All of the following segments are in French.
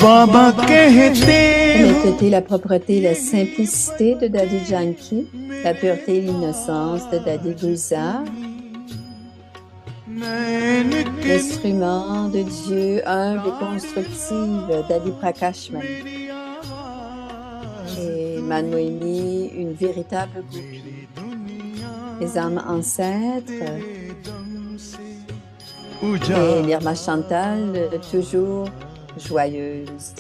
बाबा कहते L'honnêteté, la propreté, la simplicité de Daddy Yankee, la pureté et l'innocence de Daddy Guzar, l'instrument de Dieu humble et constructive, Daddy Prakashman, et Manmohini, une véritable goupille. Les âmes ancêtres et Nirma Chantal, toujours joyeuse.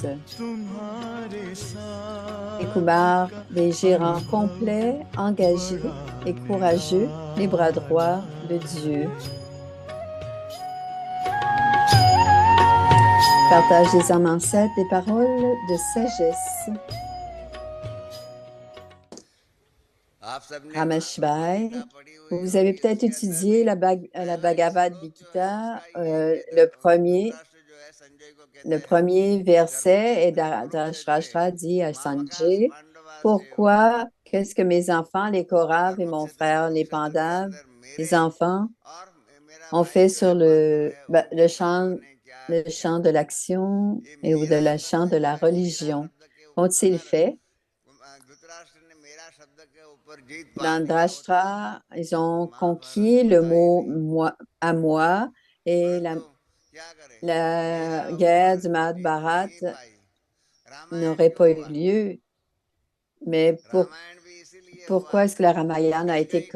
Les Kumar, des gérants complets, engagés et courageux, les bras droits de Dieu. Partage des âmes ancêtres, des paroles de sagesse. Rameshbai, vous avez peut-être étudié la Bhagavad Gita, le premier verset est Dhritarashtra dit à Sanjay, pourquoi, qu'est-ce que mes enfants, les Kaurav et mon frère, les Pandav, les enfants, ont fait sur le champ de l'action ou de la champ de la religion? Qu'ont-ils fait? Dans Drashtra, ils ont conquis le mot moi, à moi et la guerre du Mahabharat n'aurait pas eu lieu. Mais pourquoi est-ce que le Ramayana a été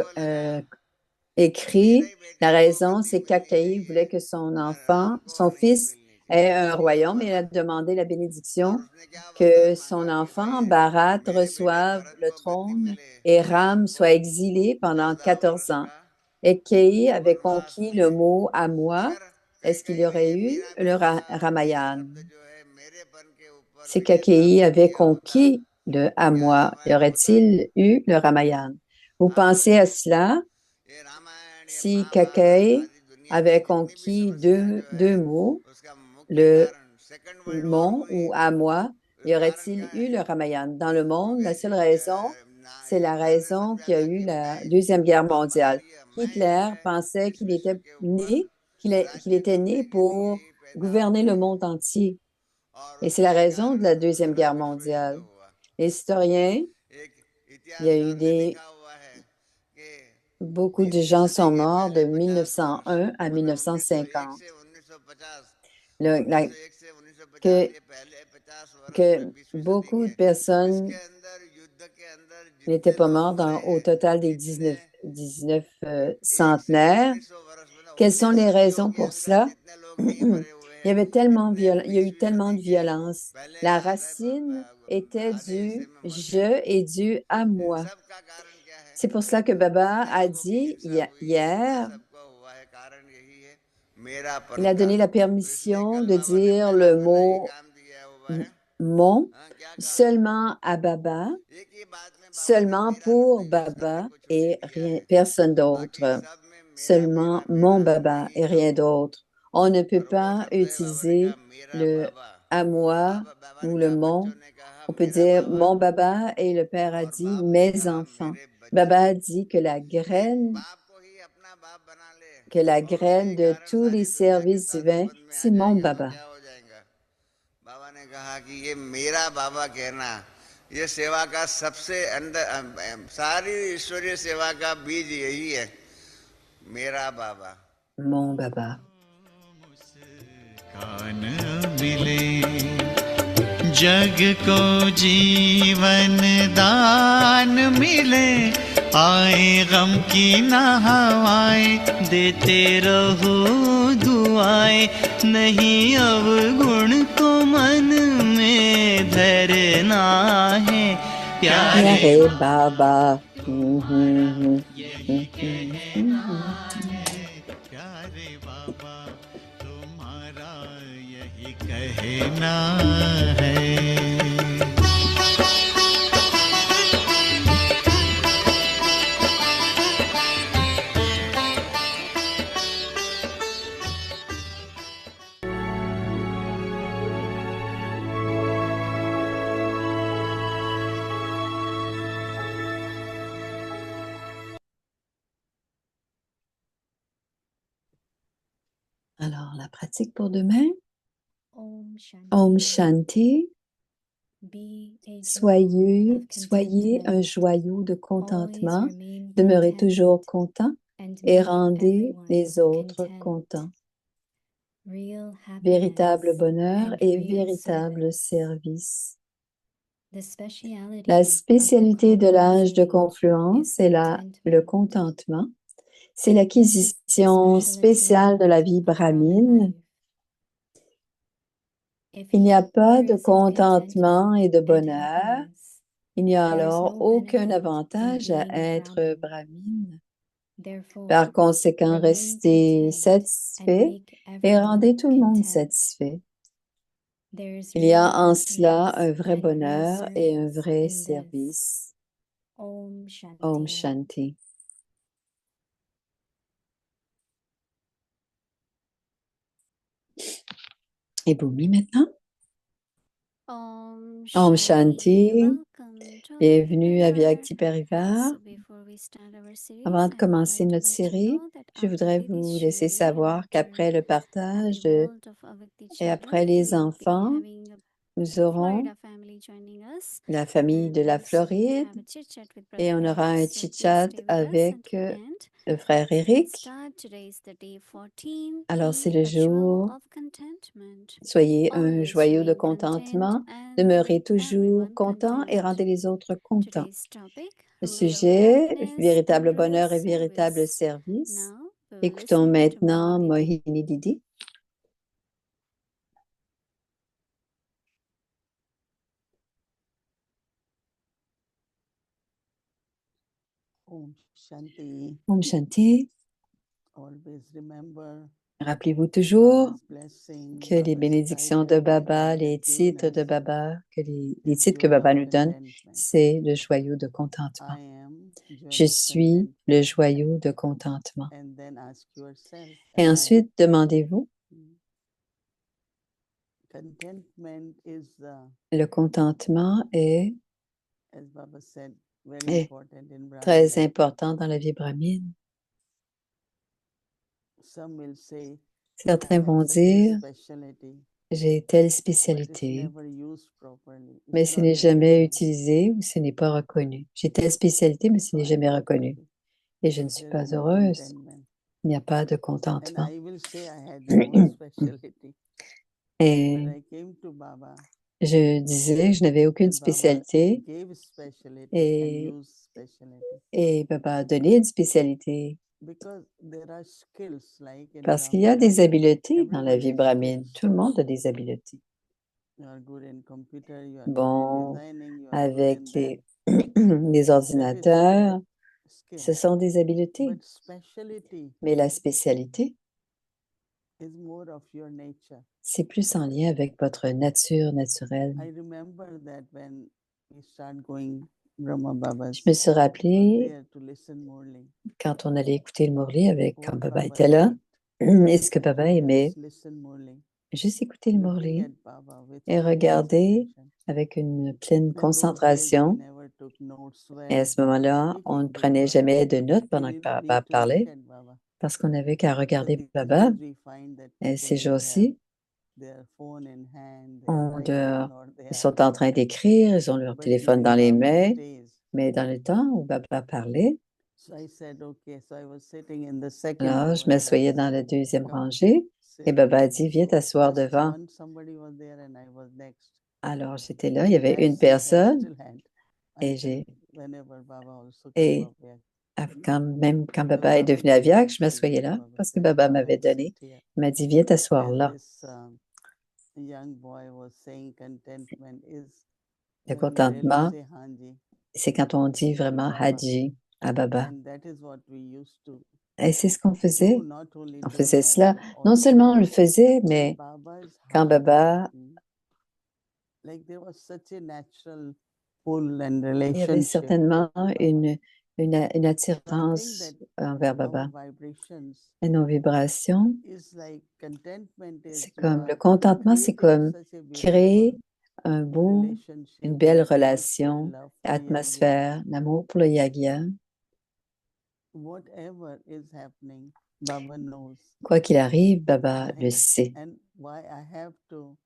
écrit? La raison, c'est qu'Akaï voulait que son fils, ait un royaume et il a demandé la bénédiction que son enfant, Bharat, reçoive le trône et Ram soit exilé pendant 14 ans. Et Kei avait conquis le mot à moi. Est-ce qu'il y aurait eu le Ramayana? Si Kakei avait conquis le à moi, y aurait-il eu le Ramayana? Vous pensez à cela? Si Kakei avait conquis deux mots, le mon ou à moi, y aurait-il eu le Ramayana? Dans le monde, la seule raison, c'est la raison qu'il y a eu la Deuxième Guerre mondiale. Hitler pensait qu'il était né pour gouverner le monde entier. Et c'est la raison de la Deuxième Guerre mondiale. Les historiens, il y a eu beaucoup de gens sont morts de 1901 à 1950. Que, que beaucoup de personnes n'étaient pas mortes au total des 19 centenaires. Quelles sont les raisons pour cela? Il y a eu tellement de violence. La racine était du je et du à moi. C'est pour cela que Baba a dit hier, il a donné la permission de dire le mot mon seulement à Baba, seulement pour Baba et rien, personne d'autre. Seulement mon Baba et rien d'autre. On ne peut pas utiliser le à moi ou le mon. On peut dire mon Baba et le Père a dit mes enfants. Baba a dit que la graine de tous les services divins, c'est mon Baba. बाबा ने कहा कि ये मेरा बाबा कहना ये सेवा का सबसे अंदर सारी ईश्वरीय सेवा का बीज यही है मेरा बाबा Mon Baba. कान मिले जग को जीवन दान मिले आए गम की ना हवाएं देते रहो दुआएं नहीं अवगुण को मन में धरना है प्यारे बाबा प्यारे बाबा तुम्हारा यही कहना है Alors, la pratique pour demain, Om Shanti. Soyez un joyau de contentement, demeurez toujours content et rendez les autres contents. Véritable bonheur et véritable service. La spécialité de l'âge de confluence est le contentement. C'est l'acquisition spéciale de la vie brahmine. Il n'y a pas de contentement et de bonheur. Il n'y a alors aucun avantage à être brahmine. Par conséquent, restez satisfait et rendez tout le monde satisfait. Il y a en cela un vrai bonheur et un vrai service. Om Shanti. Et Bhumi maintenant? Om Shanti. Bienvenue à Vyakti Parivar. Avant de commencer notre série, je voudrais vous laisser savoir qu'après le partage et après les enfants, nous aurons la famille de la Floride et on aura un chit-chat avec le frère Eric. Alors, c'est le jour. Soyez un joyau de contentement, demeurez toujours content et rendez les autres contents. Le sujet, véritable bonheur et véritable service. Écoutons maintenant Mohini Didi. Om Shanti. Om Shanti. Always remember Rappelez-vous toujours Baba's blessing, que les Baba's bénédictions de title that Baba, Baba les has titres given de us Baba, les is titres que Joy Baba of nous donne, Contentment. c'est le joyau de contentement. I am Joy Je of suis Contentment. le joyau de contentement. And then ask yourself, Et am I? ensuite, demandez-vous, Contentment is, le contentement est as Baba said, very est important in Brahmin très life. important dans la vie brahmine. Some will say, Certains I have vont such a dire, specialty, j'ai telle but it's spécialité, never used properly. mais It's ce not n'est jamais recognized. utilisé ou ce n'est pas reconnu. J'ai telle spécialité, mais ce So n'est I'm jamais not reconnu. happy. Et je ne suis There is pas no heureuse. contentment. Il n'y a pas de And contentement. I will say I had no specialty. Et When I came to Baba, je disais que je n'avais aucune and Baba spécialité gave specialty and et, used specialty. et Baba a donné une spécialité Because there are skills like in parce qu'il y a Brahmin des life, habiletés dans la everyone vie has brahmine. skills. Tout le monde a des habiletés. You are good in computer, you are good in Bon, designing, you are good avec in that. les That is ordinateurs, skill. ce sont des habiletés. But specialty Mais la spécialité, is more of your nature. c'est plus en lien avec votre nature naturelle. I remember that when we start going Brahma Babas, Je me suis was rappelé there to listen morely. quand on allait écouter le Mourli avec quand What Baba Baba était là, liked et ce que to Baba aimait, just listen morely, juste écouter le looking Mourli at Baba with et full regarder concentration. avec une pleine In those days, we concentration. never took notes Et à when ce Baba was moment-là, on ne speaking prenait because jamais de notes we pendant que didn't Baba need to look parlait at Baba. parce qu'on n'avait qu'à But regarder these Baba. days, we find that Et people, ces they have jours-ci, their phone in hand, they are writing or they ils are. sont en train d'écrire, ils ont leur But téléphone dans during les Baba's mains, days, mais dans le temps où Baba parlait, so I said, okay. So I was sitting in the second alors row je and m'assoyais Baba dans la said, deuxième come, rangée et sit. Baba a dit, viens So t'asseoir just devant. one somebody was there and I was next. Alors j'étais là, il y And avait that une seat I personne still had et until whenever Baba also came et up here. même quand Because Baba est Baba devenu gave aviaque, me je m'assoyais freedom. là Baba parce que said, Baba come m'avait and sit donné. here. Il m'a dit, viens t'asseoir And là. this young boy was saying contentment is Le when you really contentement, say Hanji. c'est quand on dit vraiment Baba. Haji à Baba. And that is what we used to Et c'est ce qu'on do, faisait. not only On do faisait that, cela. but Non seulement on also le faisait, in mais Baba's quand heart, Baba, like there was such a natural pull and il y avait relationship certainement to Baba. une So I think attirance that envers our Baba. vibrations Et nos vibrations, is like contentment is c'est you comme le are contentement, c'est creating comme such a créer beautiful un beau, relationship, une belle atmosphere, relation, love for Yagya. atmosphère, l'amour pour le Yagya. Whatever is happening, Baba knows. Quoi qu'il arrive, Baba le And, sait. and why I have to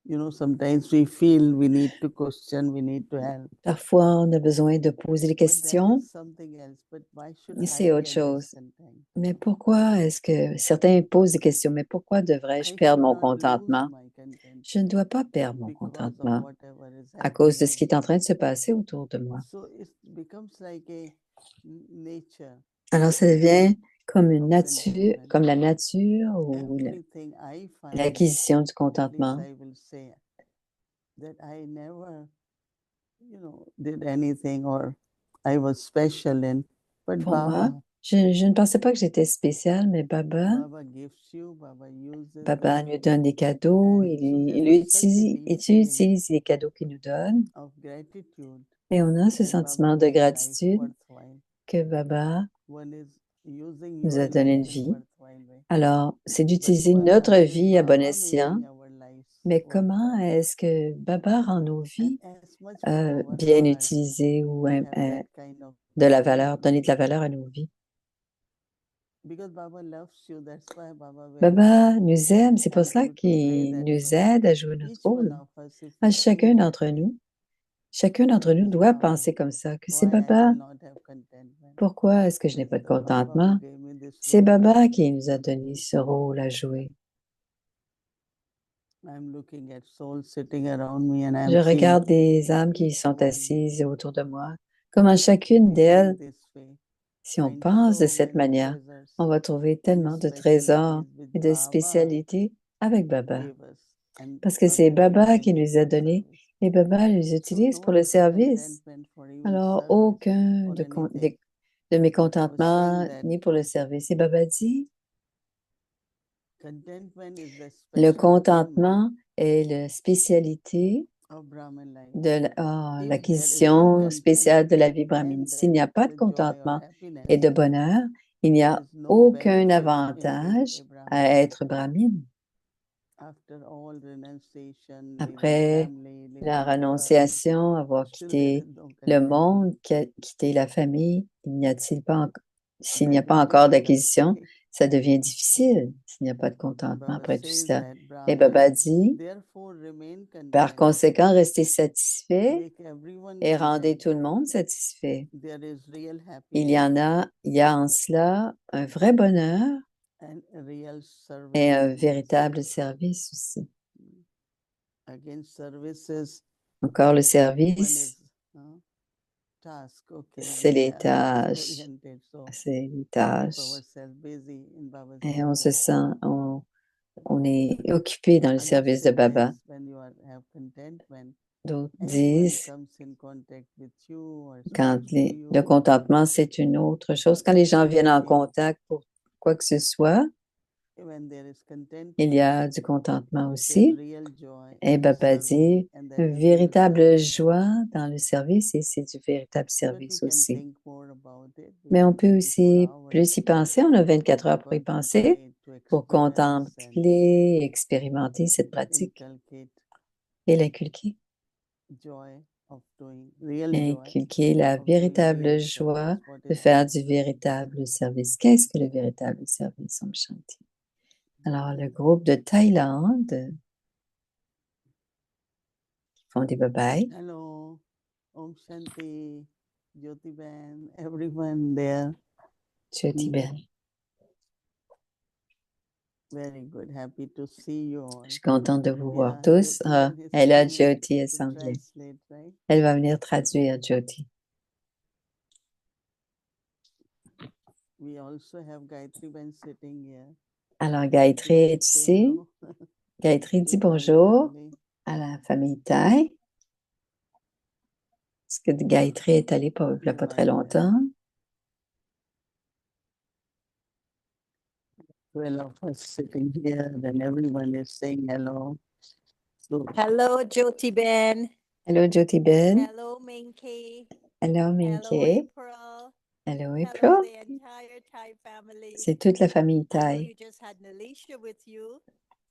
You know, sometimes we feel we need to question, we need to help. Parfois, on a besoin de poser des But that questions, is something else. But why should et I c'est autre get chose. discontent? Mais pourquoi est-ce que certains posent des questions, mais pourquoi devrais-je I perdre should mon not lose contentement? my content Je ne dois pas perdre mon because of contentement whatever is à cause de happening. ce qui est en train de se passer autour de moi. So it becomes like a nature Alors, ça devient comme une of nature, contentment. comme la nature ou Everything I find, l'acquisition du at least contentement. I will say that I never, you know, did anything or I was special in. But Pour moi, Baba, je ne pensais pas que j'étais spéciale, mais Baba gives you, Baba uses Baba them. nous donne des cadeaux, And so il there is such a utilise, deep il feeling utilise les cadeaux qu'il nous donne. of gratitude Et on a ce that Baba sentiment de made life gratitude worthwhile. que Baba One is using nous your a donné une life in vie. worthwhile way. Alors, c'est But d'utiliser what notre way vie à bon Baba escient, making our lives mais comment worthwhile. est-ce que Baba rend nos And vies as much for our bien heart utilisées ou to have that kind of de la feeling. valeur, donner de la valeur à nos vies? Because Baba loves you, that's why Baba will Baba nous aime, c'est pour help cela you to play qu'il that nous role. aide à jouer notre Each one rôle. of us, if À we chacun think d'entre that way, nous, chacun d'entre nous it's doit Baba. penser comme ça, que c'est Why I Baba. will not have contentment? Pourquoi est-ce que je n'ai It's pas de the Baba who contentement? gave me this C'est role. Baba qui nous a donné ce rôle à jouer. I'm looking at souls sitting around me and I'm Je seeing regarde des âmes qui sont one assises autour de moi. Comment chacune thinking d'elles, this way, si on find pense de so cette many manière, treasures on va trouver and tellement de trésors specialties which et de Baba spécialités avec Baba. gave us. And Parce que c'est Baba Baba using qui it nous a for donné service. et Baba les So utilise pour no le service. discontentment for even Alors, service aucun or de, anything. de I was mécontentement saying that ni pour le service. Et Baba dit, contentment is the le special thing contentement est la spécialité of Brahman life. de If there is no l'acquisition spéciale de la vie brahmine. contentment S'il n'y a pas de and joy or contentement happiness, et de bonheur, il n'y there a is no aucun benefit in being avantage a Brahmin. à être brahmine. After all renunciation, leaving Après family, leaving la the world, renonciation, avoir still there quitté is no le contentment. monde, quitter la famille, s'il n'y a That pas is encore difficult. d'acquisition, ça devient difficile s'il n'y a pas de contentement Baba après tout says cela. that Et Baba Brahman, dit, therefore remain par content, conséquent, restez satisfait make everyone et rendez content. tout le monde satisfait. There is real Il y happiness il y a en cela un vrai bonheur and real et un service. véritable service aussi. Again, services, Encore le one service, is task. Okay, c'est we les are tâches, task-oriented, so c'est les keep tâches. ourselves busy in Baba's Et on se service. sent, on est occupé dans le Others service de say Baba. this, when you have contentment, D'autres anyone disent, comes in contact with you or quand speaks to le you, contentement, c'est une autre chose. Quand les gens viennent en contact pour quoi que ce soit, when there is il y contentment, a du contentement it is aussi. real joy Et in the Baba service, dit, and that une is real véritable service. joie dans le service et c'est du véritable But we service can aussi. think more about it. We Mais on have peut 24 aussi hours plus y penser. On a 24 heures to pour y penser, contemplate, to pour experience, and contempler, expérimenter cette pratique inculcate et l'inculquer. joy of doing, real joy Inculquer la of doing véritable real joie service. What de is faire real du service? véritable service. Qu'est-ce que le véritable service, Om Shanti? Alors, le groupe de Thaïlande qui font des bye-bye. Hello, Om Shanti, Jyoti Ben, everyone there. Jyoti Ben. Very good. Happy to see you all. Je suis contente de vous voir Yeah, tous. Jyoti Ah, Ben is elle a coming Jyoti et to s'anglais. translate, right? Elle va venir traduire Jyoti. We also have Gayatri Ben sitting here. Alors, She Gayatri might est say ici. hello Gayatri to dit Thai bonjour family. à la famille Thaï. Parce que Gayatri est allée il n'y a pas très Invite longtemps. them. 12 of us sitting here, then everyone is saying hello. So Hello, Jyoti Ben. Hello, Jyoti Ben. Hello, Minky. Hello, Hello, Minke. April. Hello, Hello, April. the entire Thai family. C'est toute la famille I know Thaï. you just had Nalisha with you,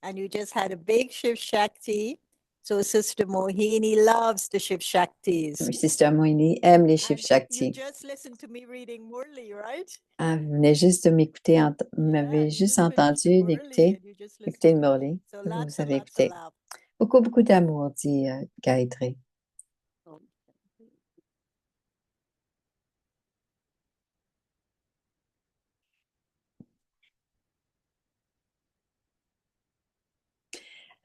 and you just had a big Shiv Shakti. So Sister Mohini loves the Shiv Shaktis. Sister Moini aime les Shiv And you Shakti. just listened to me reading Murli, right? Ah, vous venez juste de m'écouter, vous Yeah, m'avez you juste just finished the entendu Murli d'écouter and you just écouter listened le to me. Morley. So Vous lots avez and lots of écouté. love. Beaucoup, beaucoup d'amour, dit Gayatri. Oh,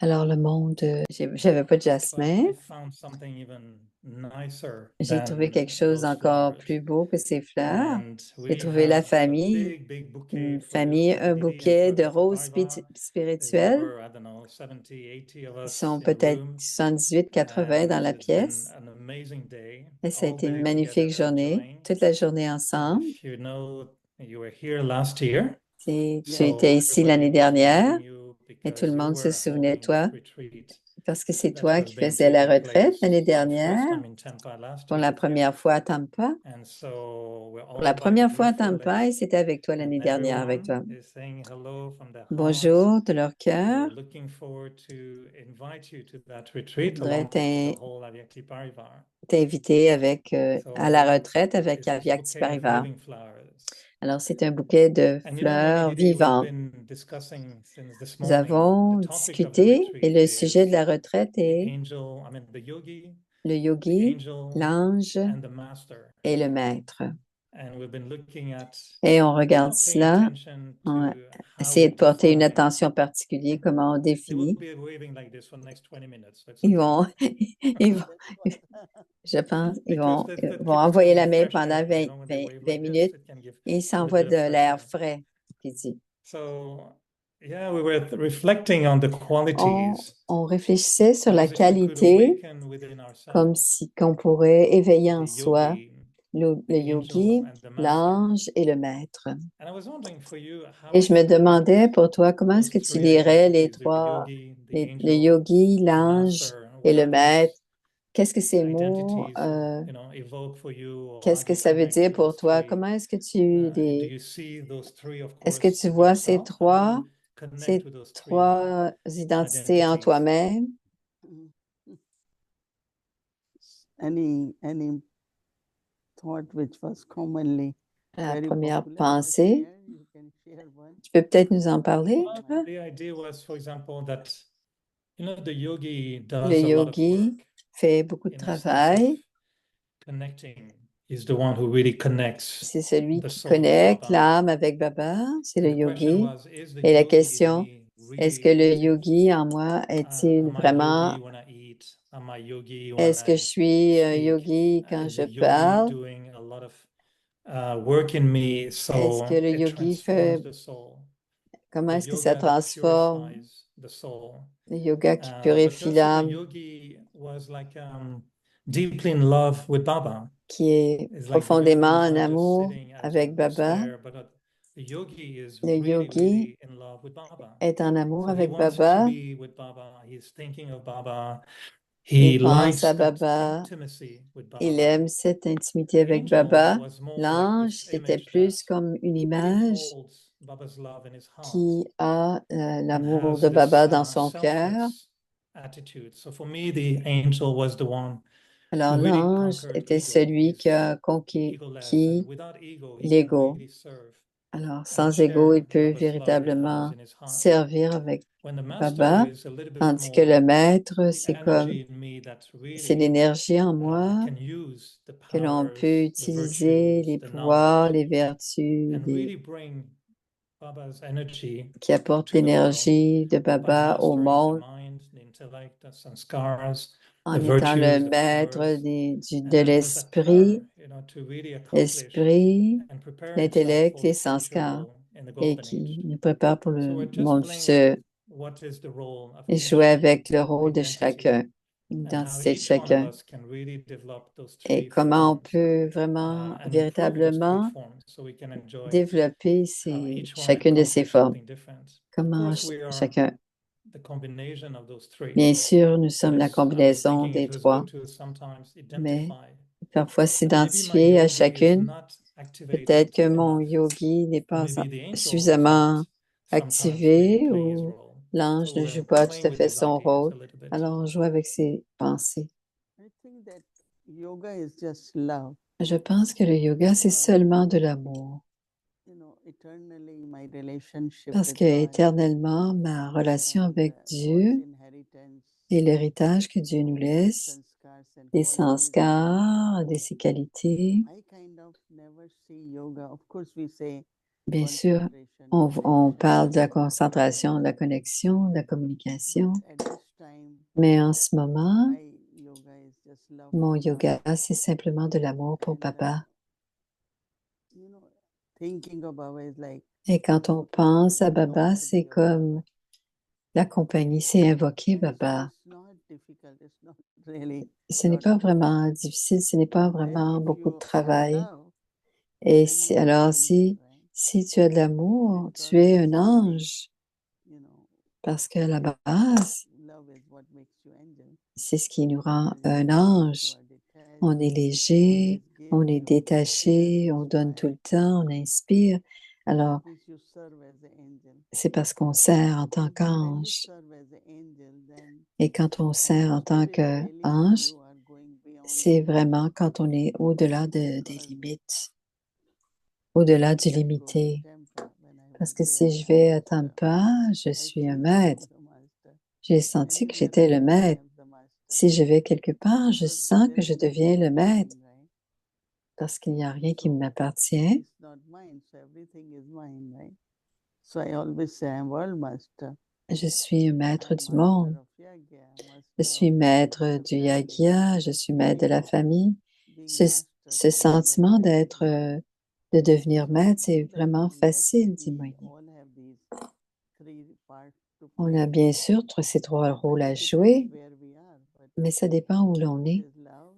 Alors, le monde, j'avais pas de But jasmin. I found something even nicer J'ai trouvé than quelque chose those encore flowers. plus beau que ces fleurs. And J'ai we trouvé la have a famille, big bouquet une for you, famille, un Didi and bouquet for de Vyakti roses Parivar. There's spirituelles. over, I don't know, 70, 80 of Ils us sont in the peut-être room. 78, 80 dans And la it's been pièce. an amazing day, Et ça a all été une day magnifique together journée, enjoying. toute la journée And ensemble. if you know, you were here last year. Et tu So étais ici l'année everybody was dernière remembering you et tout because le you monde se were souvenait de holding toi that retreat parce que c'est that toi has qui been faisais la taking retraite place l'année for the first dernière time in Tampa last pour la year. première fois à Tampa. And so we're Pour la all première vibing fois à with your Tampa et legs. c'était avec toi And l'année dernière avec toi. everyone is saying hello from their hearts. Bonjour de leur cœur. We're looking forward to invite you to that Je retreat voudrais along with the whole Avyakti Parivar. t'inviter avec, à la So retraite avec it's this Avyakti bouquet of Parivar. living flowers. Alors, c'est un bouquet de And you know, fleurs Mami Didi, we've vivantes. been discussing since this Nous morning. avons The topic of the discuté et retreat le sujet de is la retraite the est angel, I mean the yogi, le the yogi, angel, l'ange and the master. et le maître. And we've been looking at Et on regarde paying cela, attention on va to how essayer we de porter une define. attention particulière, comment on They définit. will be waving like this for the next 20 minutes. So it's Ils okay. vont, ils vont, that's what. je pense, ils Because vont, that vont keeps envoyer la them main fresh pendant air. 20, You know, when they 20, wave 20 like this, minutes it can give et ils a s'envoient little bit de of fresh l'air air. frais. Puis dit. So, yeah, we were reflecting on the On, qualities on réfléchissait sur la as if we could qualité awaken within comme ourselves si qu'on pourrait éveiller en the soi yogi, le the angel, yogi, and the master. l'ange et le maître. And I was wondering for you, how Et would je me you demandais pour toi, comment est-ce those que tu three lirais les identities, the trois, yogi, the le angel, yogi, the l'ange master? et What le are maître? those Qu'est-ce que ces mots, identities, you know, evoke for you, or how qu'est-ce do que you ça veut connect dire to pour those toi? three? Comment est-ce que tu Do les, you see those three, of est-ce que course, tu in vois ces yourself? How do trois, you connect ces to those three trois identités en identities? toi-même? Mm. Any thought which was commonly La very première popular or pensée, shared, you can share one. tu peux peut-être nous en parler, Well, toi? the idea was, for example, that you know the yogi does Le a lot of yogi work fait beaucoup de in the sense of travail. connecting. He's the one who really connects C'est celui the qui soul with connecte Baba. l'âme avec Baba, c'est le And the question yogi. was, is the Et la yogi in question, me est-ce que really le active? yogi en moi est-il Am I vraiment, yogi when I eat? Am I yogi when est-ce que je I suis un speak? yogi quand Is je the yogi parle? doing a lot of work in me Est-ce so que le it yogi transforms fait, the soul? comment The est-ce que ça yoga that transforme purifies the soul. le yoga qui But purifie also the l'âme, yogi was like deeply in love with Baba. qui est It's like the profondément yogi is en not just amour sitting as avec just Baba? there, but the yogi is Le really, yogi really in love with Baba. est en amour So he avec wants to Baba, be with Baba. He's thinking of Baba. il He pense à likes that Baba, intimacy with il Baba. aime cette intimité The avec angel Baba. was more like L'ange, this c'était image plus that comme une really image holds Baba's love in his heart qui a and l'amour has de Baba this dans son cœur. selfless attitude. So for me, the angel was the one Alors who really l'ange conquered était ego. celui qui a He's conquis egoless, and without ego, he can l'ego. really serve Alors and sans ego, il share peut Baba's love that he has véritablement in his heart. servir avec When the master Baba, is a little bit tandis que le more maître, the c'est comme, energy in me that c'est really l'énergie en moi can use the que l'on powers, peut the utiliser, les virtues, the pouvoirs, knowledge, les vertus, and really bring Baba's energy qui apportent to the world. l'énergie de Baba's Baba au master is the monde mind, the intellect, the sanskars, the en étant le virtues, the maître powers, de and then it was up to her, l'esprit, you know, to really accomplish l'esprit, and prepare himself l'intellect, for les the future sanskars, world in the et golden age. qui nous prépare pour So le we're just monde playing futur. with what is the role of Et each jouer avec le rôle de identity chacun, and how l'identité de each one of chacun, us can really develop those et three comment on forms peut vraiment, and improve those three véritablement forms so we can enjoy développer how each one chacune de ces accomplishes formes. something different. Of Comment course, we are chacun. the combination of those three. Bien sûr, nous But sommes la I was combinaison thinking des it was trois, good to sometimes mais identify parfois that maybe my s'identifier à yogi is chacune. not activated Peut-être que mon enough, yogi n'est or pas maybe the angel is suffisamment not sometimes really activé playing his ou role. l'ange So ne we're joue pas playing tout à with fait these son ideas rôle. a little bit. Alors, on joue avec ses pensées. I think that yoga is just love. Je pense que le yoga, c'est seulement de l'amour. You know, eternally my relationship Parce with que God éternellement, ma relation and avec God's Dieu inheritance Et l'héritage que Dieu nous laisse, sanskars and des qualities. sanskars, de ses qualités. I kind of never see yoga. Of course, we say Bien sûr, concentration, on connection, parle de la concentration, de la connexion, de la communication, but at this time, mais en ce moment, my yoga is just love mon for yoga, Baba. c'est simplement de l'amour pour And, Baba. you know, thinking of Baba is like Et quand on pense à Baba, c'est comme la compagnie, c'est invoquer and so Baba. it's not difficult. It's not really Ce n'est lot pas of vraiment difficile, ce n'est pas and vraiment if beaucoup de you have travail. love, Et then you are an alors, angel, si, right? si tu as de l'amour, Because tu es un basically, ange, you know, parce que la base, love is what makes you angel. c'est ce qui nous rend Because un you are light, you ange. are detached, On est you léger, always give, on est you always détaché, share, on you donne tout inspire. le temps, on inspire. Alors, That means you serve as an angel. c'est parce qu'on sert en tant And when you qu'ange. serve as an angel, then Et quand on sert en tant spirit telling qu'ange, you are going beyond c'est your vraiment quand on est au-delà des because limites, au-delà du I go to limité. Tampa when I Parce was que there si as je a vais à master. Tampa, je I suis un feel I maître. am the master. J'ai senti que Anywhere j'étais I le go, I maître. am the master. Si je vais quelque part, je Because sens que there je is deviens le nothing maître mine, right? parce qu'il n'y a rien qui So m'appartient. it's not mine, so everything is mine, right? So I always say I'm world master. Je suis un maître I'm du master monde. of Yagya, Je master suis of maître the du family. Yagya, je suis maître de la famille. Being Ce, master ce feels very sentiment d'être, easy. de devenir So maître, I c'est feel like vraiment yes, facile, dit we Moïse. all have these three parts to On play, a bien sûr ces trois but rôles à it depends jouer, where we are. But mais ça dépend où l'on it est. is love,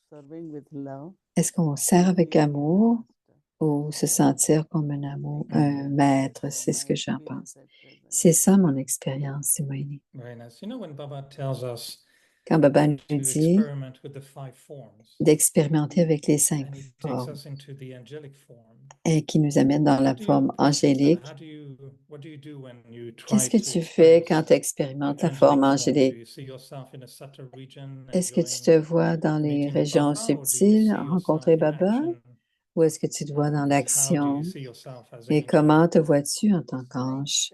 serving with love, Est-ce qu'on sert or avec feeling as a amour master. ou se sentir comme un I amour, think un maître? C'est ce my que j'en experience pense. at present. C'est ça mon expérience, Simonie. Very nice. You know, when Baba tells us Quand Baba nous to dit experiment with the five forms, d'expérimenter avec les cinq and he takes formes us into the angelic form, et qui nous amène dans la what do you forme practice that? angélique, What do you do when you qu'est-ce try que to tu fais quand experience tu expérimentes la angelic forme form? Do angélique? you see yourself in a subtle region, Est-ce que tu enjoying te vois dans les meeting with régions Baba, or do you subtiles, see yourself rencontrer in Baba, action? ou est-ce que tu te vois dans And how do you l'action? see yourself as Et angel? comment te vois-tu en tant It's like, qu'ange?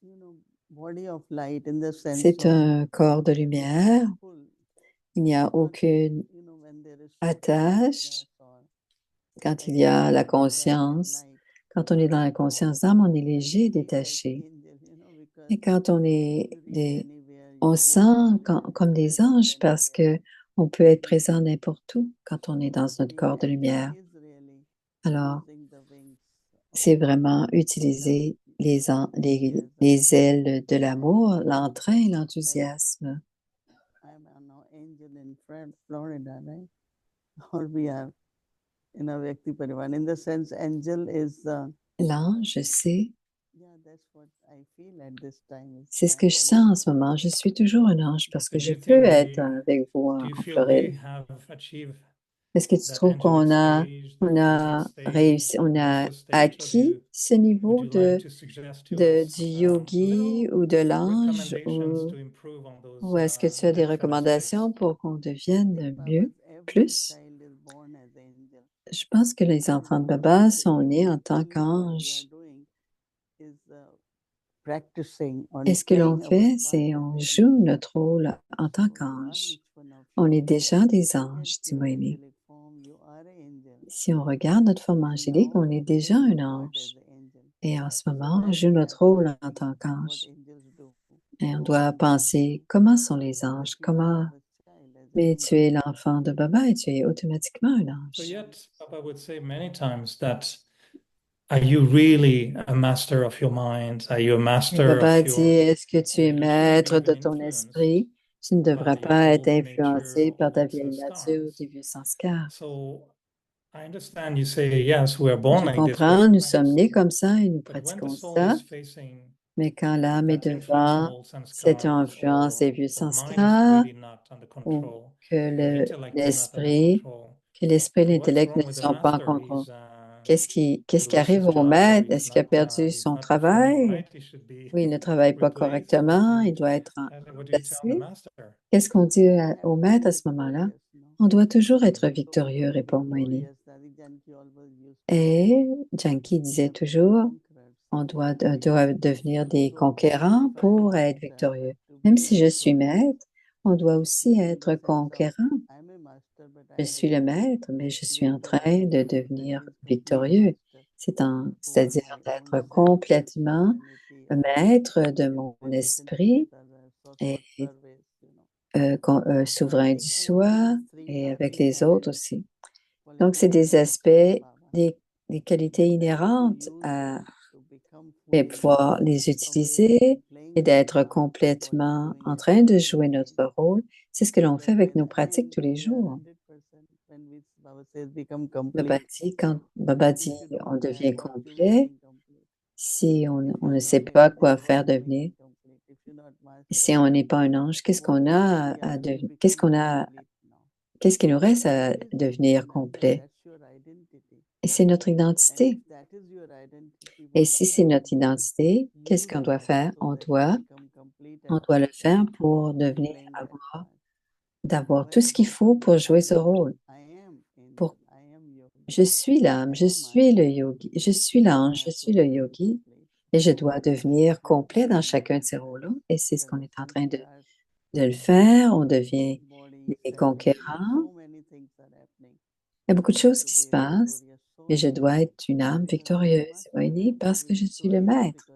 you know, body of light in the sense C'est of un corps de lumière. full. Il n'y a But, aucune you know, when there is attache. consciousness or Quand il y a la activity of that conscience, light, quand on est dans la conscience d'âme, on est léger, we feel like détaché. angel, you know, because Et quand on est you reach des, anywhere, on you sent comme des present anges parce anywhere. que on peut être présent n'importe où quand on est dans So notre being corps de angel lumière. is really Alors, using the wings of c'est love. vraiment utiliser les ailes de l'amour, l'entrain, l'enthousiasme. I'm now angel in Florida, right? Or we are in a Vyakti Parivar. In the sense, angel is, L'ange, je sais, yeah, that's what I feel at this time. Is c'est ce I'm que je angel. sens en ce moment. Je suis toujours un ange parce So que do je you peux think être avec vous do you en feel we Floride. have achieved Est-ce que tu that trouves angelic qu'on a, stage, on that angelic a state, réussi, on a master stage, or acquis ce would niveau you like to suggest to du us yogi ou de l'ange recommendations to improve on ou those est-ce que tu as des different states? recommandations pour qu'on I devienne think mieux, Baba's every plus? child is born as angel. Je pense que les enfants de What Baba we sont nés en tant basically what we are qu'anges. doing is practicing on Et ce que l'on playing our fait, part c'est as on angel. joue notre rôle en tant So you are qu'ange. each one of On you. est déjà des Look anges, at dit your Moïse. angelic form. You are an angel. Si on regarde notre forme And angélique, now on est we play déjà our un part as ange. an angel. Et en ce So moment, on that's joue notre rôle en tant what qu'ange. angels do. Et on doit penser, comment sont les That anges? you are Comment? Baba's child as an Mais tu angel. es l'enfant de Baba et tu es automatiquement un So ange. yet, Papa would say many times that are you really a master of your mind? Are you a Et master Baba of dit, your est-ce que tu es you shouldn't be maître de even ton influenced esprit? Tu ne devrais by your pas être old nature, influencé par ta old vieille nature ou sanskars. tes vieux sanskars. So I understand you say, yes, we are born Je like this, we comprends, have to nous sommes practice nés it. comme ça et nous But when the pratiquons soul ça. is facing Mais quand l'âme est that influence of devant old cette sanskars, influence or des vieux the mind is sanskars, really not under ou control, que the intellect is not under l'esprit, control, que l'esprit et what's l'intellect ne wrong with the sont pas en master? contrôle. Qu'est-ce qui Lost arrive his au job, or maître? Est-ce qu'il a perdu he's son not performing travail? right, he should be Oui, il ne travaille pas replaced. What correctement, il doit être do you tell the remplacé. master? Qu'est-ce qu'on dit We have au to be maître à ce moment-là? victorious, no? On doit toujours être So victorieux, répond Moïni. victorious, Daddy Janki always used to say, Et Janki we disait have to be toujours, conquerors. on doit devenir des So conquérants try to pour être conquer, victorieux. to Même si je suis maître, on doit aussi être conquérant. Je suis le maître, mais je suis en train de devenir victorieux. C'est-à-dire d'être complètement maître de mon esprit et souverain du soi et avec les autres aussi. Donc, c'est des aspects, des qualités inhérentes et pouvoir les utiliser et d'être complètement en train de jouer notre rôle. C'est ce que l'on fait avec nos pratiques tous les jours. Quand Baba dit on devient complet, si on ne sait pas quoi faire devenir, si on n'est pas un ange, qu'est-ce qu'on a à devenir, qu'est-ce qui nous reste à devenir complet? Et c'est notre identité. Et si c'est notre identité, qu'est-ce qu'on doit faire? On doit le faire pour d'avoir tout ce qu'il faut pour jouer ce rôle. Je suis l'âme, je suis le yogi, je suis l'ange, je suis le yogi, et je dois devenir complet dans chacun de ces rôles-là. Et c'est ce qu'on est en train de le faire. On devient des conquérants. Il y a beaucoup de choses qui se passent, mais je dois être une âme victorieuse, voyez, parce que je suis le maître.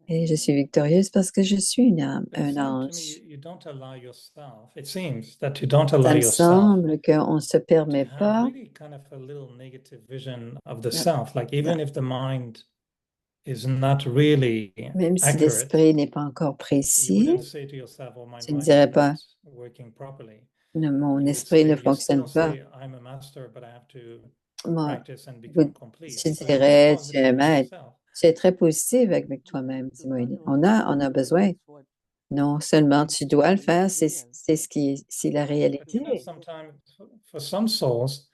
Et je suis victorieuse parce que je suis une âme, But it un seems to ange. me you don't allow yourself. It seems that you don't allow Ça me yourself semble qu'on ne se to permet have pas, really kind of a little negative vision of the euh, self. Like even if the mind is not really même si accurate, l'esprit n'est pas encore you précis, wouldn't say to yourself, "Oh, my je ne mind is dirais pas, not working properly." Mon You would esprit ne say, you still fonctionne pas. say, "I'm a master, but I have to Moi, practice and become vous- complete." je So you're very dirais, tu es un positive with maître. yourself. Tu es très positive avec toi-même, dit Moïse. On a besoin. Non seulement tu dois le faire, c'est la But you know, réalité. sometimes for some souls,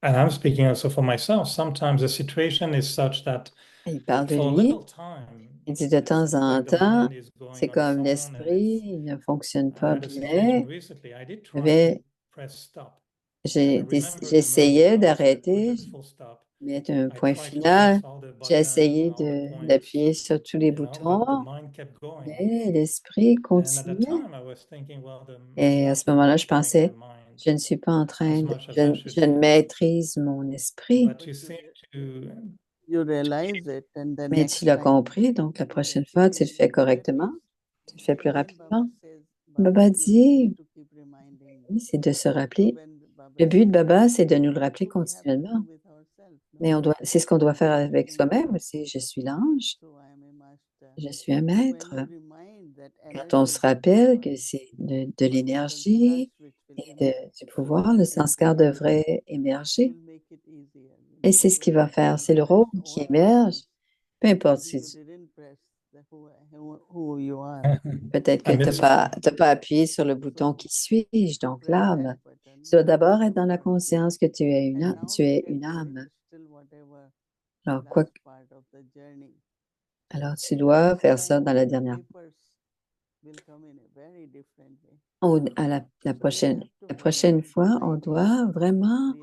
and I'm speaking also for myself, sometimes the situation is such that Il parle de for a lui. little time, Il dit de it temps seems en like the temps, mind is going c'est on its comme own. And l'esprit, il ne fonctionne I pas had a situation bien. recently. I did try to J'avais- press stop. I remember the moment J'essayais Baba said, put d'arrêter, the full stop. mettre un I point tried to press final. all the J'ai buttons, essayé all the points, d'appuyer sur tous les you know, but the boutons, mind kept going. mais l'esprit And at that continuait. time, I was thinking, well, I'm Et à not ce moment-là, je controlling my pensais, mind je ne suis pas en train as de, much as I should je ne be. maîtrise mon esprit. But you seem to, You realize it, and the Mais tu next l'as time compris, donc la prochaine fois, tu le fais correctement, tu le fais plus then rapidement. Baba Baba says, your duty dit, is to keep reminding oui, us. c'est de se So rappeler. when Baba Le but de says Baba, that, c'est de nous le rappeler so we have to continuellement. do with ourselves, no? Mais c'est ce qu'on doit faire avec Reminding soi-même that, aussi. Je suis l'ange, so I am a master. je suis un So maître. when you remind that Quand on energy se of the rappelle power, que c'est de what are the l'énergie sanskars which will et emerge, du pouvoir, le sanskar devrait émerger. will make it easier. Et c'est ce qu'il va faire. C'est le rôle qui émerge. Peu importe si You didn't press who you are. peut-être que I tu missed n'as pas appuyé sur le bouton qui suis-je, donc l'âme. Tu dois d'abord être dans la conscience que tu es une âme. Tu es une âme. Alors, alors tu dois faire ça dans la dernière. À la prochaine fois, on doit vraiment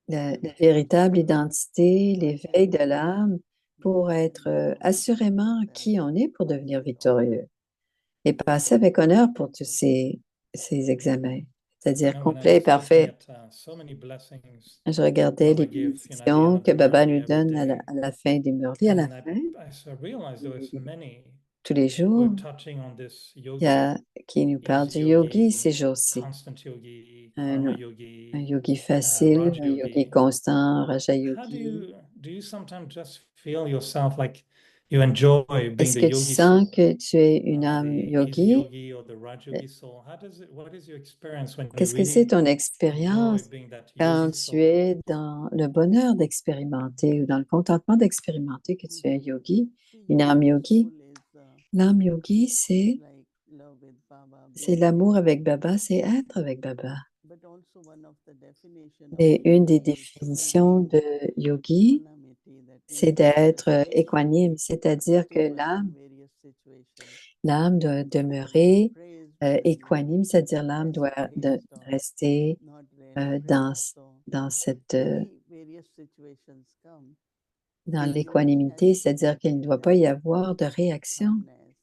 la véritable identité, l'éveil de l'âme pour être assurément qui on est pour devenir victorieux et passer avec honneur pour tous ces examens, c'est-à-dire when I complet et was looking parfait. at so many blessings Je regardais les Baba give, at the end bénédictions of que the Baba Murli nous every donne day. à la fin des Murli, à la And fin, I realized there was many tous les who jours. were touching on this Il y yogi, a qui nous parle easy du yogi ces yogi, jours-ci. constant yogi, Un, karma un yogi, yogi facile, Raj un yogi yogi. constant, Raja How yogi. do you sometimes just feel yourself like you enjoy being Est-ce the que tu yogi sens soul, que tu es une âme the easy yogi? yogi or the Raj yogi soul? What is your experience when you Qu'est-ce que c'est really ton enjoy expérience being that quand yogi tu soul? es dans le bonheur d'expérimenter ou dans le contentement d'expérimenter que tu es un yogi, une âme yogi? L'âme yogi, c'est l'amour avec Baba, c'est être avec Baba. Et une des définitions de yogi, c'est d'être équanime, c'est-à-dire que l'âme doit demeurer équanime, c'est-à-dire l'âme doit rester dans cette dans l'équanimité, c'est-à-dire qu'il ne doit pas y avoir de réaction.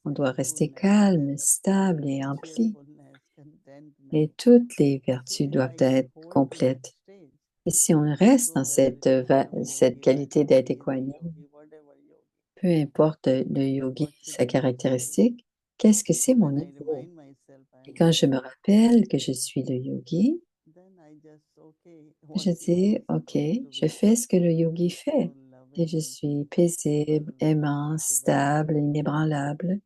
On doit rester calme, stable et ampli. cheerfulness, contentment. Et toutes les So vertus if doivent I can être hold that complètes. state, Et si on reste so dans whether it is cette yogi, qualité d'être is a équanime, yogi, whatever yogi, peu importe le yogi, what should sa I do? caractéristique, qu'est-ce que c'est mon When I niveau? remind myself I Et am quand the je me yogi, rappelle que je suis le yogi, then I just, okay, what je yogi dis, is OK, supposed to je be, fais ce que le yogi fait. peaceful, Et je loving, suis paisible, aimant, unshakable. stable, inébranlable.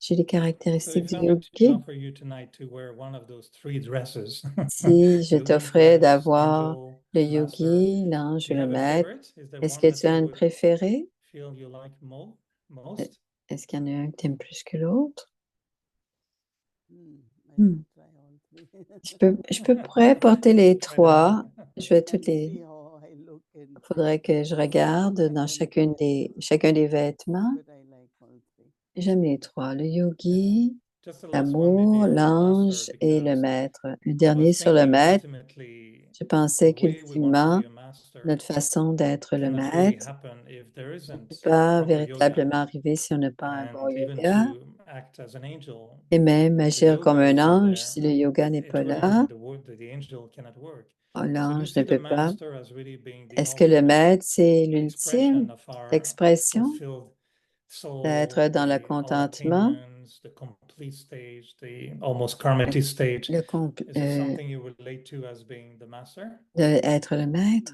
J'ai les So caractéristiques if du I were to yogi. offer you tonight to wear one of those three dresses, Si je yogi t'offrais dress, d'avoir angel, le master, yogi, l'ange do ou you le have a maître, favorite? Is there est-ce one que that tu as you un would préféré? feel you like Euh, most? Est-ce qu'il y en a un que tu aimes plus que l'autre? I Hmm. will try all three. Pourrais porter les Try them all. trois. Je vais toutes And les. see how I look in, Faudrait que je regarde dans chacun des vêtements. but I like all three. J'aime les trois, le yogi, Just the last one, l'amour, maybe on the master, l'ange et le because maître. Le I dernier was sur le thinking maître, ultimately je the pensais way we want to qu'ultimement, be a master notre façon d'être le cannot really maître happen if there ne isn't peut pas proper yoga. véritablement arriver si on n'a pas un bon And even yoga. to act as an angel, Et même if the agir comme yoga un isn't ange, there, si le yoga n'est pas it là, really the angel cannot work. So do you l'ange ne see the peut pas. master as really being the Est-ce que le ultimate maître, c'est expression l'ultime of our expression fulfilled d'être soul, dans le the all contentement, attainments, the complete stage, the almost karmatic stage? le Is it something you relate to as being the master? d'être le maître?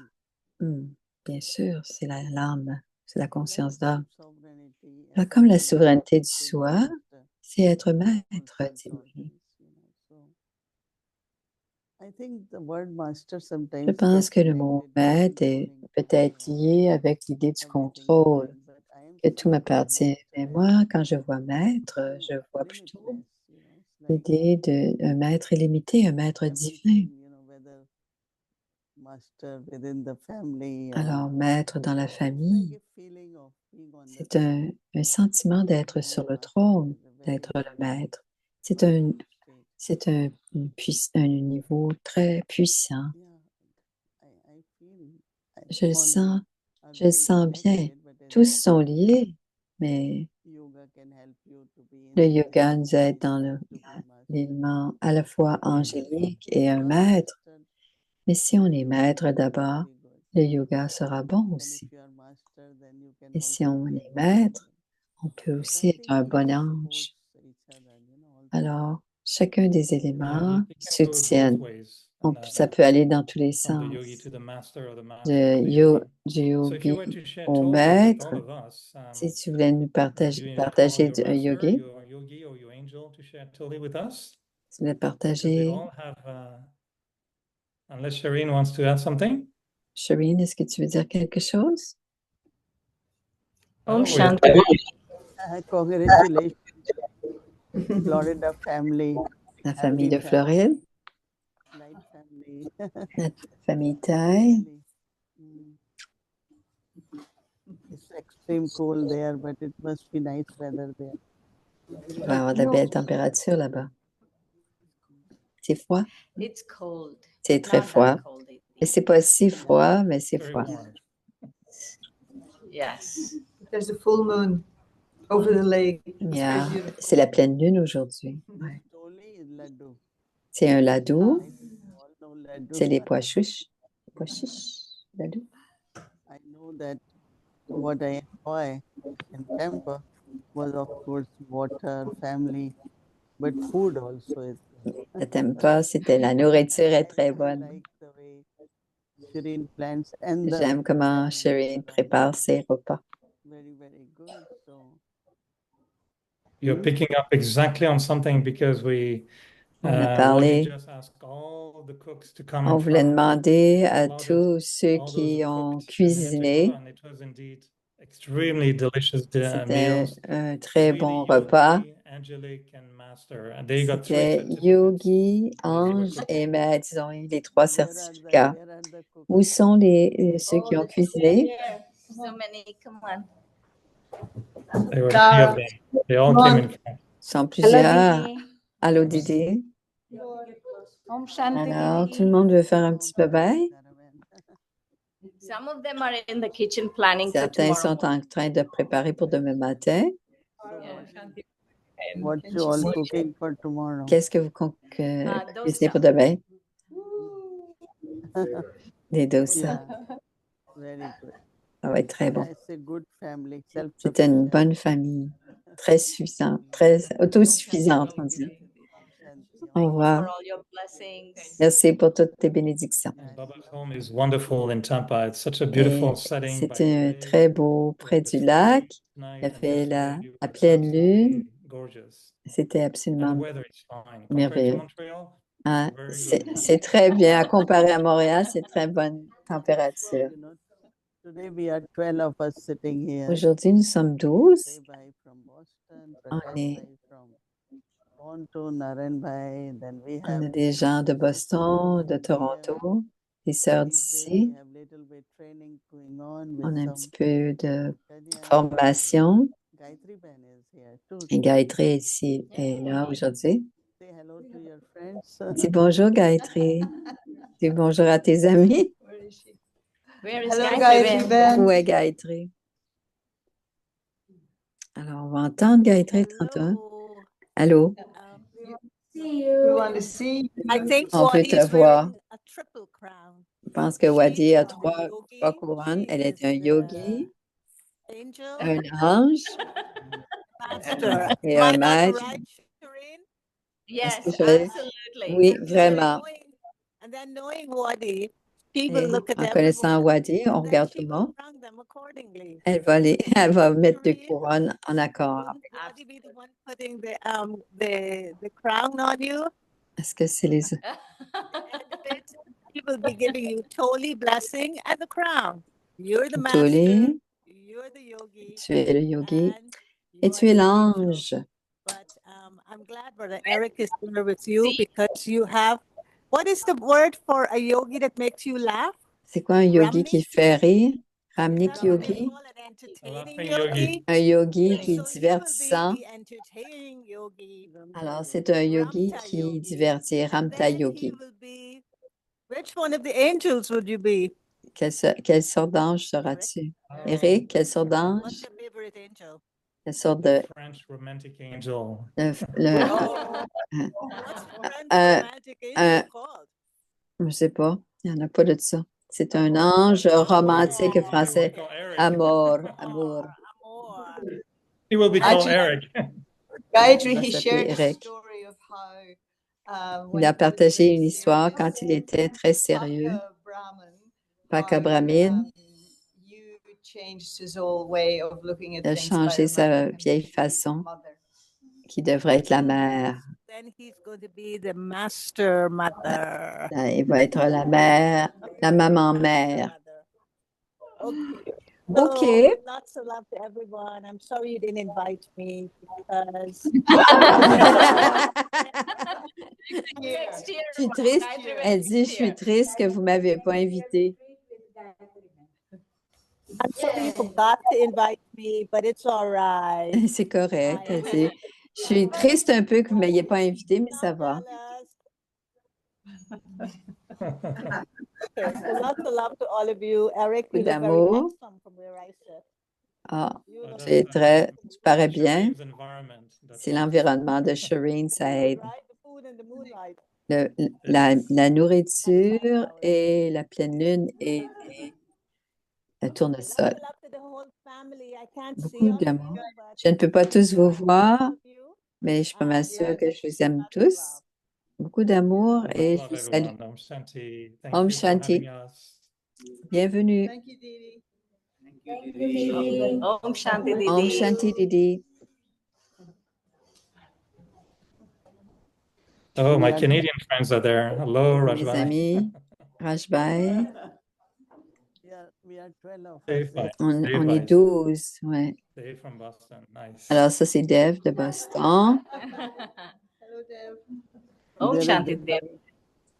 Bien sûr, c'est l'âme, c'est la conscience d'âme. Sovereignty Alors, and comme la being souveraineté du to the soi, master, c'est être maître, also dit taught Marie. us, so I think the word master Je sometimes pense get que le mot connected with maître est controlling, peut-être lié avec l'idée du everything is contrôle, mine, but I am que tout seeing the word m'appartient. master Mais as moi, quand je vois maître, je no, vois plutôt limitless, it's like l'idée d'un maître illimité, un maître divin. everything, whether master within the family or Alors, maître dans la it's like famille, a feeling of being on the c'est throne, un sentiment d'être being sur the le master trône, is a very d'être le high maître. C'est un, state. c'est un niveau très puissant. Yeah, I feel Je le all sens, are je le very sens bien. connected, but as Tous you sont said, liés, mais yoga can help you to be le in yoga this nous aide dans state to be master. l'élément à la fois angélique et un Not maître. mastered, Mais si on est yoga maître will be d'abord, very good. le yoga sera bon And if aussi. you are master, then you can Et si also on be a est good maître, angel. on peut So aussi I être think un each bon supports ange. each other, all three. Alors, chacun des Yeah, éléments it can go both soutiennent. ways, Ça peut aller dans tous les from the yogi sens. to the master or the master to the yogi. Du So if you were yogi to share au totally with all maître, of us, si tu voulais nous would you call partager your un master, yogi, your yogi, or your angel to share totally with us? tu voulais Because they partager. all have, unless Shireen wants to add something. Shireen, est-ce que tu veux dire quelque chose? Oh, Om we have- Shanti. Congratulations, Florida family, La famille happy de Floride, Light family. notre famille Thaï. Really, it's extreme cold there, but it must be nice weather there. Il va y avoir de la belle température là-bas. C'est froid? It's cold. C'est très Not that froid. cold, I Et think. c'est pas si froid, mais c'est very froid. warm. Yes. There's a full moon over the lake. It's Yeah. very beautiful. C'est la pleine lune aujourd'hui. Ouais. Toli is laddu. C'est un ladou. I think you all know laddu. C'est les pois chiches. Pois chiches. Ladou. I know that what I enjoy in temple was of course water, family, but food also is good. Le tempa, c'était la nourriture est très I bonne. like the way Shireen plans and the J'aime comment Shireen prépare ses repas. very, very good. So You're picking up exactly on something because we On a wanted parlé, just ask all the cooks to come on in voulait front. demander à Allowed tous ceux all those qui who ont cooked a minute ago, cuisiné. and it was indeed extremely delicious C'était meals. un très Really bon repas. yogi, angelic, and master. And they got three C'était certificates. yogi, Those who were ange cooking. et maître. Ils ont eu les trois where are certificats. the cooks? Où sont ceux qui ont cuisiné? So many, come on. There were many of them. They all came in. Ils sont plusieurs. Didi. Allô, Didi. Om Shanti Alors, Didi. tout le monde veut faire un petit bye-bye. Some of them are in the kitchen planning for Certains tomorrow sont en train de préparer pour demain matin. morning. What you all cooking for tomorrow? Qu'est-ce que vous cuisinez pour demain? Des dosa. Yeah, very good. Ça va être très bon. It's a good family, C'était une bonne famille, très suffisante, très autosuffisante, on dit. Au revoir. For all your blessings. Merci pour toutes tes bénédictions. Baba's home is wonderful in Tampa. It's such a beautiful setting. by the C'était lake. très beau près du lac. Night Il y and avait yesterday you la were pleine absolutely lune. gorgeous. C'était And the absolument weather is fine. Compared to merveilleux. Montreal, Ah, very c'est très bien. À comparer à Montréal, c'est très bonne température. You know, today we are 12 of us sitting here. Aujourd'hui, nous sommes 12. Bhai from Boston, On Prakash est- Bhai from Toronto, Naren Bhai, then we On a have des gens de Boston, de Toronto, des sœurs these days d'ici. we have little bit training going on with On a un some petit peu de Kenya. formation. Gayatri Bhai is here too. Et Gayatri ici est là aujourd'hui. Say hello to your friends. Dis bonjour, Gayatri. Dis bonjour à tes amis. Where is Hello, Gayatri Gayatri Ben? Ben. Où est Gayatri? Alors, on va entendre Gayatri tantôt. Hello. Allô? We want to see I you. think On peut Wadi's te voir. wearing a triple crown. Je pense que She Wadi a is the trois yogi, couronnes. she Elle est is un the yogi, angel, un ange master. et Am un I not maître. right, Shireen? Yes, que je- absolutely. Oui, And then vraiment. and then knowing Wadi, she Et will look at en connaissant everyone, Wadi, on and then regarde she tout le will monde. crown them accordingly. Elle va mettre deux Shireen, couronnes en accord. wouldn't Wadi be the one putting the crown on you? Est-ce que c'est les... And then he will be giving you Toli blessing and the crown. You're the master, Toli, you're the yogi, tu es le yogi and et you tu are es the angel. l'ange. But I'm glad Brother Eric is here with you See? because you have, what is the word for a yogi that makes you laugh? C'est quoi un yogi qui Ramnik? fait rire? Is Ramnik that what they yogi? call an entertaining laughing yogi? yogi. Un yogi qui est So you will be divertissant. the entertaining yogi. Alors, c'est un yogi Ramta qui yogi. divertit, And Ramta then he yogi. will be, which one of the angels would you be? Quelle sorte d'ange seras-tu? Eric, quelle sorte What's d'ange? your favorite angel? Quelle sorte de... French romantic angel. le- Oh, what's French Euh, romantic angel called? je sais pas, il n'y en a pas de ça. C'est un ange romantique Maybe français. we'll call Eric. Amour, amour. Amor. He will be called Actually- Eric. Gayatri, va he s'appeler shared a Eric. story of how Il a partagé une histoire quand il était très sérieux. Paka Brahmin a changé sa vieille façon, qui devrait être la mère. Then he's going to be the master mother. Il va être la mère, la maman-mère. Okay. OK. So, lots of love to everyone. I'm sorry you didn't invite me because Next year. Je suis triste. Gayatri Ben, Elle dit, je next suis year. triste que vous ne m'avez pas invitée. I'm sorry you forgot to invite me, but it's all right. C'est correct. Elle dit, je suis triste un peu que vous ne m'ayez pas invitée, mais ça va. Okay, so lots of love to all of you. Eric, you Beaucoup look very d'amour. handsome from where I sit. Ah, You look tu parais bien. Shireen's environment. That's C'est l'environnement de Shireen, ça aide. right, the food and the moonlight. La nourriture et la pleine lune et le tournesol. Lots of love to the whole family. I can't see Beaucoup all of d'amour. you, but Je ne peux pas tous vous voir, all of you. mais je peux m'assurer que je vous aime tous. Beaucoup d'amour et je love vous salue. everyone. Om Shanti. Thank Om you for Shanti. having us. Bienvenue. Om Shanti Didi. Om Shanti Didi. Oh, my Yeah. Canadian friends are there. Hello, Mes Rajbhai. amis, Rajbhai, We are 12 of us. Dave, bye. on Dave, est bye. 12. Ouais. Dave from Boston. Nice. Alors ça, c'est Dev de Boston. Om There Shanti is Didi.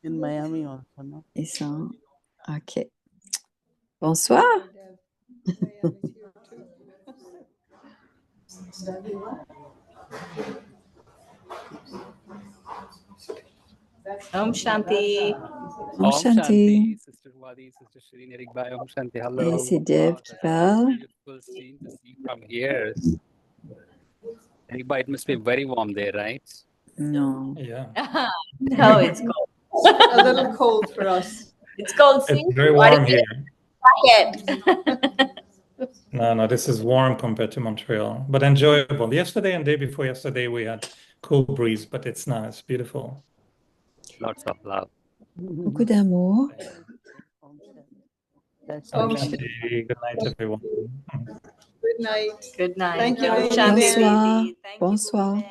in Miami also, no? Ils sont... OK. Bonsoir. Om Shanti. Om Shanti. Sister Wadi, Sister Shireen, Eric Bhai, Om Shanti. Hello. Et c'est Dev qui Wow, that's parle. a beautiful scene to see from here. Erikba, it must be very warm there, right? Non. Yeah. No, it's cold. A little cold for us. It's cold. It's See? very Why warm do you here. get it? No, this is warm compared to Montreal, but enjoyable. Yesterday and day before yesterday, we had cool breeze, but it's nice, beautiful. Lots of love. Beaucoup d'amour. That's Om nice. Shanti. Good night, everyone. Good night. Good night. Thank you, Om Lady Shanti Ben. Bonsoir. Devi. Thank Bonsoir. you,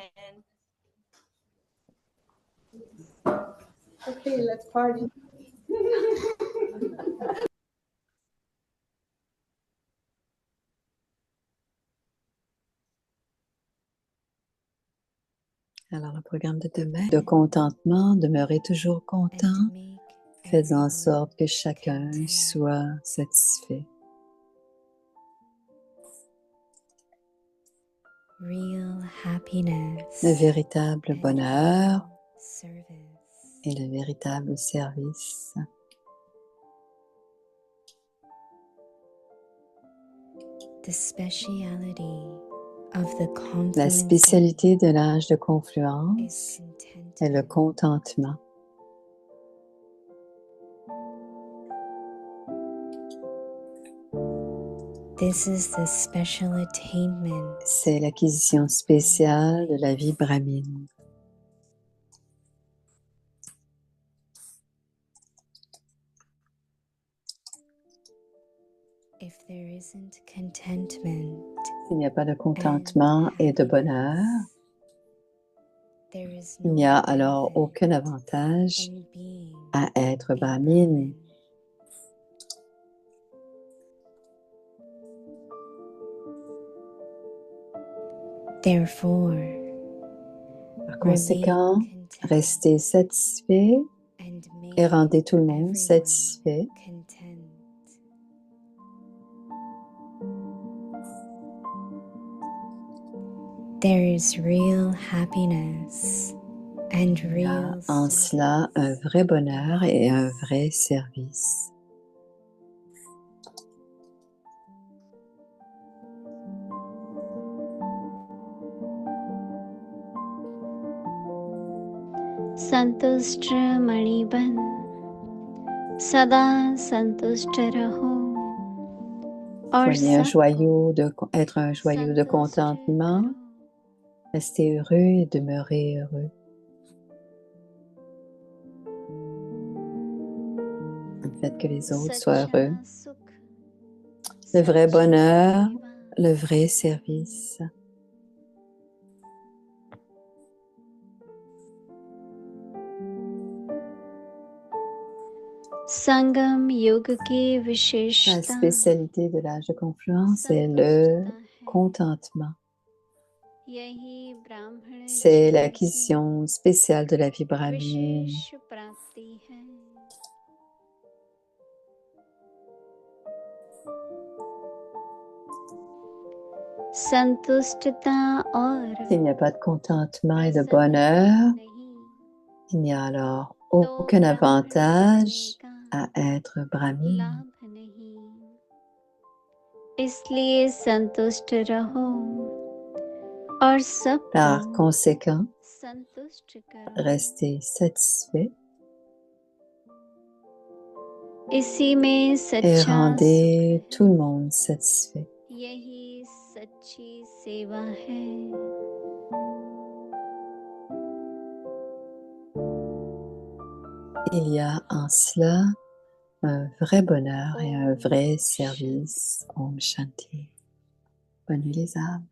Ben. Okay, let's party. Alors, le programme de demain, de contentement, demeurer toujours content, faites en sorte que chacun soit satisfait. Le véritable bonheur et le véritable service. La spécialité de l'âge de confluence est le contentement. C'est l'acquisition spéciale de la vie brahmine. S'il n'y a pas de contentement et de bonheur, il n'y a alors aucun avantage à être brahmine. Par conséquent, restez satisfait et rendez tout le monde satisfait. Il y a en cela un vrai bonheur et un vrai service. संतुष्ट मणिबन सदा संतुष्ट रहो और Soyez être un joyau de contentement, restez heureux et demeurez heureux. Faites que les autres soient heureux. Le vrai bonheur, le vrai service. संगम युग की La विशेषता spécialité de l'âge de confluence est le contentement. यही ब्राह्मण C'est जीवन l'acquisition spéciale de la vie की brahmine. विशेष प्राप्ति है संतुष्टता और S'il n'y a pas de contentement et de bonheur, नहीं il n'y a alors तो aucun ब्राह्मण avantage बनने का à être brahmine. लाभ नहीं इसलिए संतुष्ट रहो और सबको Par conséquent, संतुष्ट करो restez satisfait इसी में et सच्चा rendez सुख tout le monde satisfait. है यही सच्ची सेवा है Il y a en cela un vrai bonheur et un vrai service. Om Shanti. Bonne nuit les âmes.